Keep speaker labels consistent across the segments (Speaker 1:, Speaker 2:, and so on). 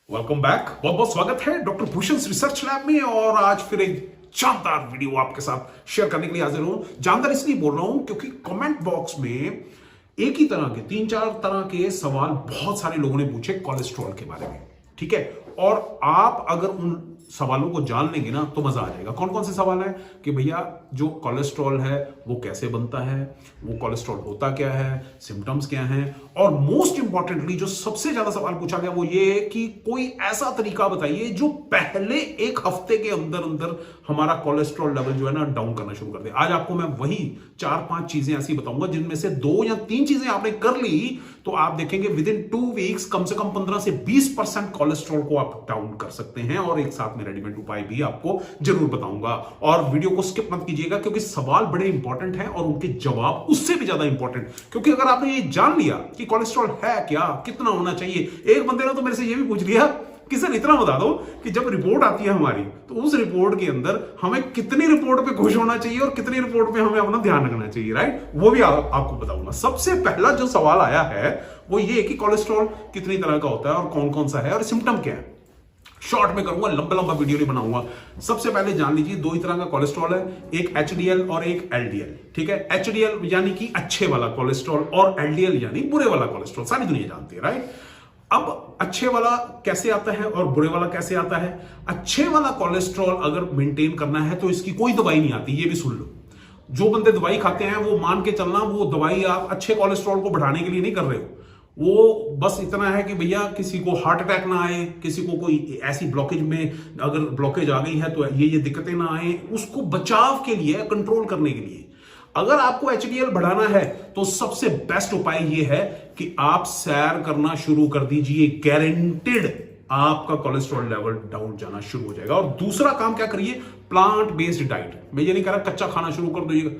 Speaker 1: Welcome back. बहुत बहुत स्वागत है डॉक्टर भूषण रिसर्च लैब में। और आज फिर एक जानदार वीडियो आपके साथ शेयर करने के लिए हाजिर हूं। जानदार इसलिए बोल रहा हूं क्योंकि कमेंट बॉक्स में एक ही तरह के 3-4 तरह के सवाल बहुत सारे लोगों ने पूछे कोलेस्ट्रॉल के बारे में, ठीक है। और आप अगर उन सवालों को जान लेंगे ना तो मजा आ जाएगा। कौन कौन से सवाल है कि भैया जो कोलेस्ट्रॉल है वो कैसे बनता है, वो कोलेस्ट्रॉल होता क्या है, सिम्टम्स क्या हैं, और मोस्ट इंपॉर्टेंटली जो सबसे ज्यादा सवाल पूछा गया वो ये कि कोई ऐसा तरीका बताइए जो पहले एक हफ्ते के अंदर अंदर हमारा कोलेस्ट्रॉल लेवल जो है ना डाउन करना शुरू कर दे। आज आपको मैं वही 4-5 चीजें ऐसी बताऊंगा जिनमें से 2 या 3 चीजें आपने कर ली तो आप देखेंगे विद इन 2 वीक्स कम से कम 15 से 20% कोलेस्ट्रॉल को आप डाउन कर सकते हैं। और एक साथ में रेडीमेड उपाय भी आपको जरूर बताऊंगा। और वीडियो को स्किप मत कीजिएगा क्योंकि सवाल बड़े इंपॉर्टेंट हैं और उनके जवाब उससे भी ज्यादा इंपॉर्टेंट। क्योंकि अगर आपने ये जान लिया कि कोलेस्ट्रॉल है क्या, कितना होना चाहिए। एक बंदे ने तो मेरे से ये भी पूछ लिया कि सर इतना बता दो कि जब रिपोर्ट आती है हमारी तो उस रिपोर्ट के अंदर हमें कितनी रिपोर्ट पे खुश होना चाहिए और कितनी रिपोर्ट पे हमें अपना ध्यान रखना चाहिए, राइट। वो भी आपको बताऊंगा। सबसे पहला जो सवाल आया है वो ये कि कोलेस्ट्रॉल कितनी तरह का होता है और कौन कौन सा है और सिम्टम क्या है। शॉर्ट में करूंगा, लंबा लंबा वीडियो नहीं बनाऊंगा। सबसे पहले जान लीजिए 2 ही तरह का कोलेस्ट्रॉल है, एक एचडीएल और एक एलडीएल, ठीक है। एचडीएल यानी कि अच्छे वाला कोलेस्ट्रॉल और एलडीएल यानी बुरे वाला कोलेस्ट्रॉल, सारी दुनिया जानती है, राइट। अब अच्छे वाला कैसे आता है और बुरे वाला कैसे आता है। अच्छे वाला कोलेस्ट्रॉल अगर मेंटेन करना है तो इसकी कोई दवाई नहीं आती, ये भी सुन लो। जो बंदे दवाई खाते हैं वो मान के चलना वो दवाई आप अच्छे कोलेस्ट्रॉल को बढ़ाने के लिए नहीं कर रहे हो। वो बस इतना है कि भैया किसी को हार्ट अटैक ना आए, किसी को कोई ऐसी ब्लॉकेज में अगर ब्लॉकेज आ गई है तो ये दिक्कतें ना आए, उसको बचाव के लिए, कंट्रोल करने के लिए। अगर आपको एचडीएल बढ़ाना है तो सबसे बेस्ट उपाय यह है कि आप सैर करना शुरू कर दीजिए। गारंटेड आपका कोलेस्ट्रॉल लेवल डाउन जाना शुरू हो जाएगा। और दूसरा काम क्या करिए, प्लांट बेस्ड डाइट। मैं ये नहीं कह रहा कच्चा खाना शुरू कर दीजिएगा,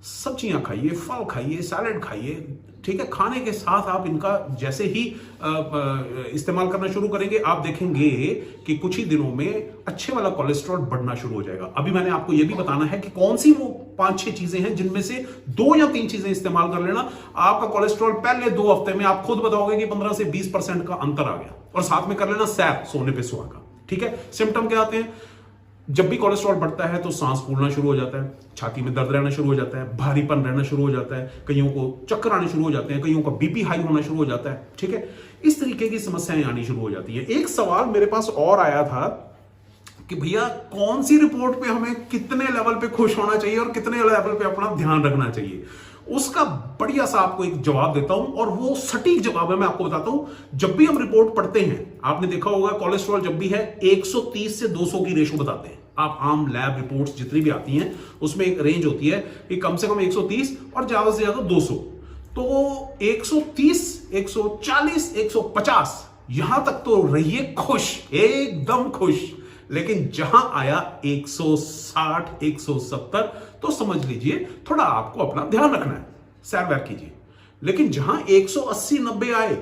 Speaker 1: सब्जियां खाइए, फल खाइए, सैलेड खाइए, ठीक है। खाने के साथ आप इनका जैसे ही इस्तेमाल करना शुरू करेंगे आप देखेंगे कि कुछ ही दिनों में अच्छे वाला कोलेस्ट्रॉल बढ़ना शुरू हो जाएगा। अभी मैंने आपको यह भी बताना है कि कौन सी वो 5-6 चीजें हैं जिनमें से 2 या 3 चीजें इस्तेमाल कर लेना। आपका कोलेस्ट्रॉल पहले 2 हफ्ते में आप खुद बताओगे कि 15 से 20% का अंतर आ गया। और साथ में कर लेना सैर, सोने पे सुहागा, ठीक है। सिम्टम क्या आते हैं, जब भी कोलेस्ट्रॉल बढ़ता है तो सांस फूलना शुरू हो जाता है, छाती में दर्द रहना शुरू हो जाता है, भारीपन रहना शुरू हो जाता है, कईयों को चक्कर आने शुरू हो जाते हैं, कईयों का बीपी हाई होना शुरू हो जाता है, ठीक है। इस तरीके की समस्याएं आनी शुरू हो जाती है। एक सवाल मेरे पास और आया था कि भैया कौन सी रिपोर्ट पे हमें कितने लेवल पे खुश होना चाहिए और कितने लेवल पे अपना ध्यान रखना चाहिए। उसका बढ़िया सा आपको एक जवाब देता हूं और वो सटीक जवाब है, मैं आपको बताता हूं। जब भी हम रिपोर्ट पढ़ते हैं, आपने देखा होगा कोलेस्ट्रॉल जब भी है 130 से 200 की रेशो बताते हैं। आप आम लैब रिपोर्ट्स जितनी भी आती हैं उसमें एक रेंज होती है कि कम से कम 130 और ज्यादा से ज्यादा 200। तो 130, 140, 150 यहां तक तो रहिए खुश, एकदम खुश। लेकिन जहां आया 160, 170 तो समझ लीजिए थोड़ा आपको अपना ध्यान रखना है, सैर वैर कीजिए। लेकिन जहां 180, 90 आए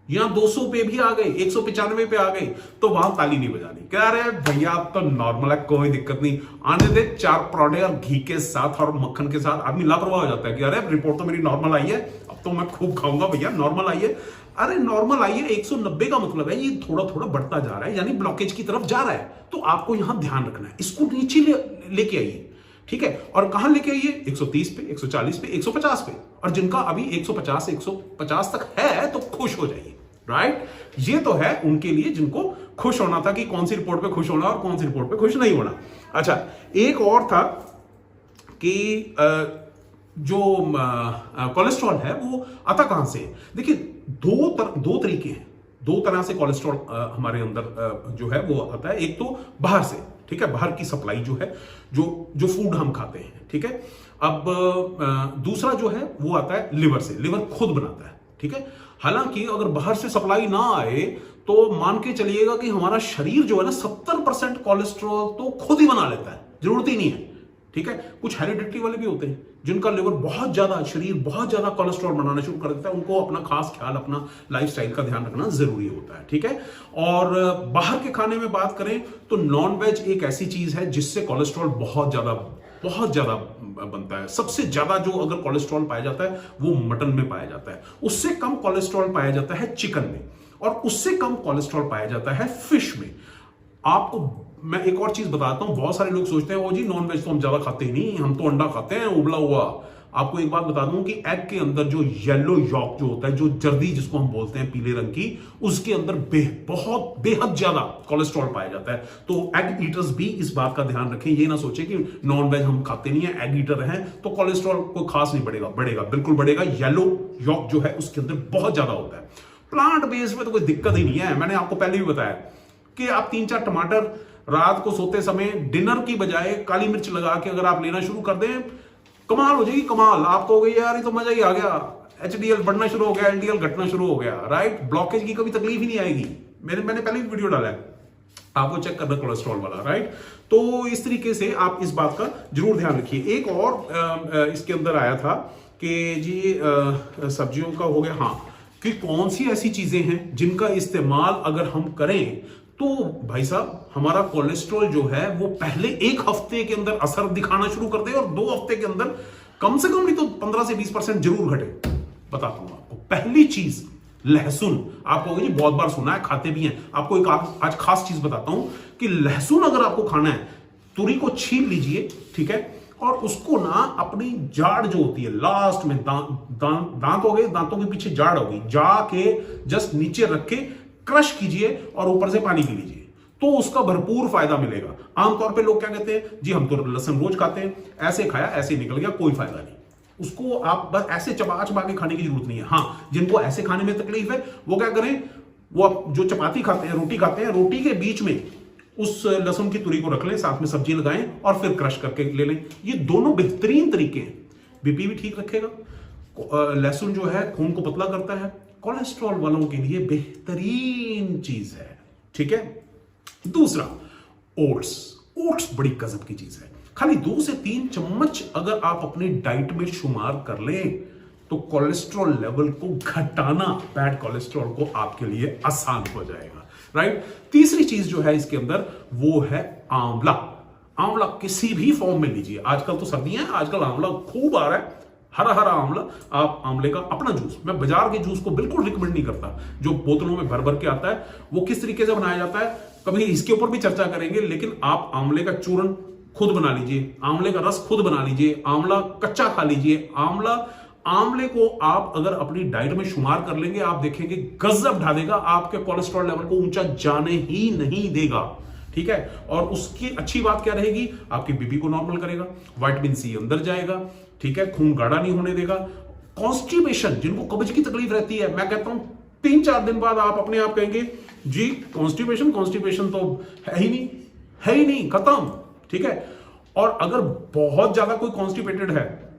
Speaker 1: या 200 पे भी आ गए, 195 पे आ गए तो वहां ताली नहीं बजानी। कह रहे भैया अब तो नॉर्मल है, कोई दिक्कत नहीं, आने दे 4 परोठे और घी के साथ और मक्खन के साथ। आदमी लापरवाह हो जाता है कि अरे रिपोर्ट तो मेरी नॉर्मल आई है, अब तो मैं खूब खाऊंगा भैया, नॉर्मल आई है। अरे नॉर्मल आई है 190 का मतलब है ये थोड़ा थोड़ा बढ़ता जा रहा है, यानी ब्लॉकेज की तरफ जा रहा है। तो आपको यहां ध्यान रखना है, इसको नीचे लेके आइए, ठीक है। और कहां लेके आइए, 130 पे, 140 पे, 150 पे। और जिनका अभी 150, 150 तक है तो खुश हो जाइए, राइट। ये तो है उनके लिए जिनको खुश होना था कि कौन सी रिपोर्ट पे खुश होना और कौन सी रिपोर्ट पे खुश नहीं होना। अच्छा, एक और था कि जो कोलेस्ट्रॉल है वो आता कहां से। देखिए दो तरीके हैं, 2 तरह से कोलेस्ट्रॉल हमारे अंदर जो है वो आता है। एक तो बाहर से, ठीक है, बाहर की सप्लाई जो है, जो फूड हम खाते हैं, ठीक है। अब दूसरा जो है वो आता है लिवर से, लिवर खुद बनाता है, ठीक है। हालांकि अगर बाहर से सप्लाई ना आए तो मान के चलिएगा कि हमारा शरीर जो है ना 70% कोलेस्ट्रॉल तो खुद ही बना लेता है, जरूरत ही नहीं है, ठीक है। कुछ हेरिडिटरी वाले भी होते हैं जिनका लिवर बहुत ज्यादा, शरीर बहुत ज्यादा कोलेस्ट्रॉल बनाना शुरू कर देता है, उनको अपना खास ख्याल, अपना लाइफस्टाइल का ध्यान रखना जरूरी होता है, ठीक है। और बाहर के खाने में बात करें तो नॉन वेज एक ऐसी चीज है जिससे कोलेस्ट्रॉल बहुत ज्यादा बनता है। सबसे ज्यादा जो अगर कोलेस्ट्रॉल पाया जाता है वो मटन में पाया जाता है, उससे कम कोलेस्ट्रॉल पाया जाता है चिकन में। और उससे कम कोलेस्ट्रॉल पाया जाता है फिश में। आपको मैं एक और चीज बताता हूं, बहुत सारे लोग सोचते हैं वो जी नॉनवेज तो हम ज्यादा खाते ही नहीं, हम तो अंडा खाते हैं उबला हुआ। आपको एक बात बता दूं कि एग के अंदर जो येलो यॉक जो होता है, जो जर्दी जिसको हम बोलते हैं पीले रंग की, उसके अंदर बहुत बेहद ज्यादा कोलेस्ट्रॉल पाया जाता है। तो एग ईटर्स भी इस बात का ध्यान रखें, ये ना सोचें कि नॉनवेज हम खाते नहीं है, एग ईटर हैं तो कोलेस्ट्रॉल कोई खास नहीं बढ़ेगा। बढ़ेगा, बिल्कुल बढ़ेगा। येलो यॉक जो है उसके अंदर बहुत ज्यादा होता है। प्लांट बेस्ड में तो कोई दिक्कत ही नहीं है। मैंने आपको पहले भी बताया कि आप 3-4 टमाटर रात को सोते समय डिनर की बजाय काली मिर्च लगा के अगर आप लेना शुरू कर दें, कमाल हो जाएगी, कमाल। आप कहोगे यार ये तो मजा ही आ गया, एचडीएल बढ़ना शुरू हो गया, एलडीएल घटना शुरू हो गया, राइट। ब्लॉकेज की कभी तकलीफ ही नहीं आएगी। मैंने पहले भी वीडियो डाला है, आपको चेक करना कोलेस्ट्रॉल वाला, राइट। तो इस तरीके से आप इस बात का जरूर ध्यान रखिए। एक और इसके अंदर आया था कि जी सब्जियों का हो गया, हाँ, कि कौन सी ऐसी चीजें हैं जिनका इस्तेमाल अगर हम करें तो भाई साहब हमारा कोलेस्ट्रॉल जो है वो पहले 1 हफ्ते के अंदर असर दिखाना शुरू कर दे और 2 हफ्ते के अंदर कम से कम नहीं तो 15 से 20% जरूर घटे। बताता हूं आपको। पहली चीज लहसुन। आप कहोगे जी बहुत बार सुना है, खाते भी हैं। आपको एक आज खास चीज बताता हूं कि लहसुन अगर आपको खाना है, तुरी को छील लीजिए, ठीक है, और उसको ना अपनी जाड़ जो होती है लास्ट में, दांत हो गए, दांतों के पीछे जाड़ होगी, जाके जस्ट नीचे रख के क्रश कीजिए और ऊपर से पानी पी लीजिए, तो उसका भरपूर फायदा मिलेगा। आमतौर पे लोग क्या कहते हैं जी हम तो लहसुन रोज खाते हैं, ऐसे खाया ऐसे निकल गया, कोई फायदा नहीं। उसको आप बस ऐसे चबा चबा के खाने की जरूरत नहीं है। हाँ, जिनको ऐसे खाने में तकलीफ है वो क्या करें, वो जो चपाती खाते हैं, रोटी खाते हैं, रोटी के बीच में उस लहसुन की तुरी को रख लें, साथ में सब्जी लगाएं और फिर क्रश करके ले लें। ये दोनों बेहतरीन तरीके हैं। बीपी भी ठीक रखेगा, लहसुन जो है खून को पतला करता है, कोलेस्ट्रॉल वालों के लिए बेहतरीन चीज है, ठीक है। दूसरा, ओट्स। ओट्स बड़ी गजब की चीज है। खाली 2 से 3 चम्मच अगर आप अपनी डाइट में शुमार कर लें तो कोलेस्ट्रॉल लेवल को घटाना, बैड कोलेस्ट्रॉल को आपके लिए आसान हो जाएगा, राइट। तीसरी चीज जो है इसके अंदर वो है आंवला। आंवला किसी भी फॉर्म में लीजिए, आजकल तो सर्दियां हैं, आजकल आंवला खूब आ रहा है, हरा हरा आंवला। आप आंवले का अपना जूस, मैं बाजार के जूस को बिल्कुल रिकमेंड नहीं करता, जो बोतलों में भर भर के आता है, वो किस तरीके से बनाया जाता है कभी इसके ऊपर भी चर्चा करेंगे। लेकिन आप आंवले का चूर्ण खुद बना लीजिए, आंवले का रस खुद बना लीजिए, आंवला कच्चा खा लीजिए। आंवले को आप अगर अपनी डाइट में शुमार कर लेंगे, आप देखेंगे गजब ढा देगा, आपके कोलेस्ट्रॉल लेवल को ऊंचा जाने ही नहीं देगा, ठीक है। और उसकी अच्छी बात क्या रहेगी, आपकी बीपी को नॉर्मल करेगा, विटामिन सी अंदर जाएगा, ठीक है, खून गाढ़ा नहीं होने देगा। कॉन्स्टिपेशन, जिनको कब्ज की तकलीफ रहती है, मैं कहता हूं 3-4 दिन बाद आप अपने आप कहेंगे जी कॉन्स्टिपेशन तो है ही नहीं, खत्म, ठीक है। और अगर बहुत ज्यादा कोई कॉन्स्टिपेटेड है,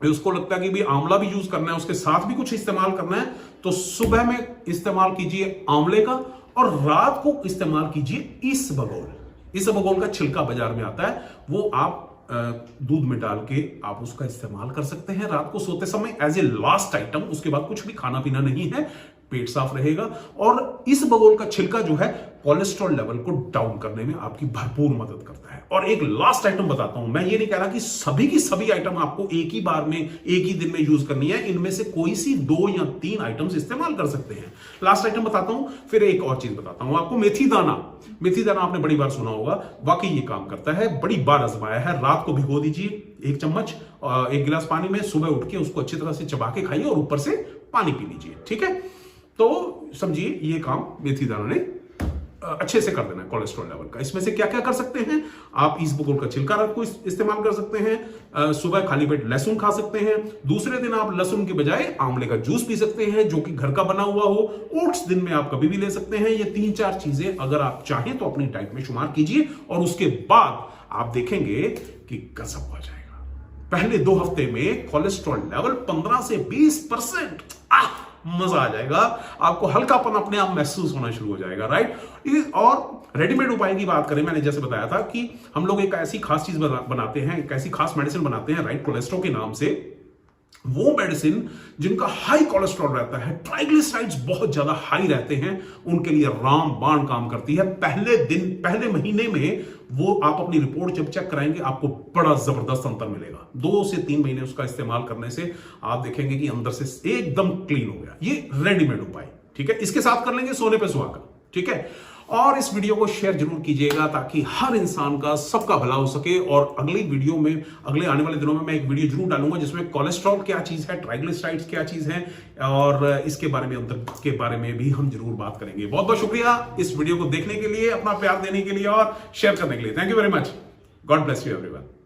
Speaker 1: उसको लगता है कि भी आंवला भी यूज करना है, उसके साथ भी कुछ इस्तेमाल करना है, तो सुबह में इस्तेमाल कीजिए आंवले का और रात को इस्तेमाल कीजिए इसबगोल का छिलका बाजार में आता है, वो आप दूध में डाल के आप उसका इस्तेमाल कर सकते हैं रात को सोते समय एज ए लास्ट आइटम। उसके बाद कुछ भी खाना पीना नहीं है, पेट साफ रहेगा। और इस बगोल का छिलका जो है कोलेस्ट्रॉल लेवल को डाउन करने में आपकी भरपूर मदद करता है। और एक लास्ट आइटम बताता हूं, मैं ये नहीं कह रहा कि सभी की सभी आइटम आपको एक ही बार में एक ही दिन में यूज करनी है, इनमें से कोई सी 2 या 3 आइटम्स इस्तेमाल कर सकते हैं। लास्ट आइटम बताता हूं, फिर एक और चीज बताता हूं आपको, मेथी दाना आपने बड़ी बार सुना होगा, वाकई ये काम करता है, बड़ी बार आजमाया है। रात को भिगो दीजिए 1 चम्मच 1 गिलास पानी में, सुबह उठ के उसको अच्छी तरह से चबा के खाइए और ऊपर से पानी पी लीजिए, ठीक है। तो समझिए ये काम मेथी दाना ने अच्छे से कर देना है कोलेस्ट्रॉल लेवल का। इसमें से क्या क्या कर सकते हैं आप, इसबगोल का छिलका रात को इस्तेमाल कर सकते हैं, सुबह खाली पेट लहसुन खा सकते हैं, दूसरे दिन आप लहसुन के बजाय आंवले का जूस पी सकते हैं जो कि घर का बना हुआ हो, ओट्स दिन में आप कभी भी ले सकते हैं। ये 3-4 चीजें अगर आप चाहें तो अपनी डाइट में शुमार कीजिए और उसके बाद आप देखेंगे कि गजब हो जाएगा। पहले 2 हफ्ते में कोलेस्ट्रॉल लेवल 15 से 20% मजा आ जाएगा, आपको हल्कापन अपने आप महसूस होना शुरू हो जाएगा, राइट। और रेडीमेड उपाय की बात करें, मैंने जैसे बताया था कि हम लोग एक ऐसी खास चीज बनाते हैं, एक ऐसी खास मेडिसिन बनाते हैं राइट कोलेस्ट्रॉल के नाम से। वो मेडिसिन जिनका हाई कोलेस्ट्रॉल रहता है, ट्राइग्लिसराइड्स बहुत ज्यादा हाई रहते हैं, उनके लिए रामबाण काम करती है। पहले महीने में वो आप अपनी रिपोर्ट जब चेक कराएंगे आपको बड़ा जबरदस्त अंतर मिलेगा। 2 से 3 महीने उसका इस्तेमाल करने से आप देखेंगे कि अंदर से एकदम क्लीन हो गया। ये रेडीमेड उपाय, ठीक है, इसके साथ कर लेंगे सोने पे सुहागा। ठीक है, और इस वीडियो को शेयर जरूर कीजिएगा ताकि हर इंसान का, सबका भला हो सके। और अगली वीडियो में, अगले आने वाले दिनों में मैं एक वीडियो जरूर डालूंगा जिसमें कोलेस्ट्रॉल क्या चीज है, ट्राइग्लिसराइड्स क्या चीज है, और इसके बारे में, अंतर के बारे में भी हम जरूर बात करेंगे। बहुत बहुत शुक्रिया इस वीडियो को देखने के लिए, अपना प्यार देने के लिए और शेयर करने के लिए। Thank you very much. God bless you everyone.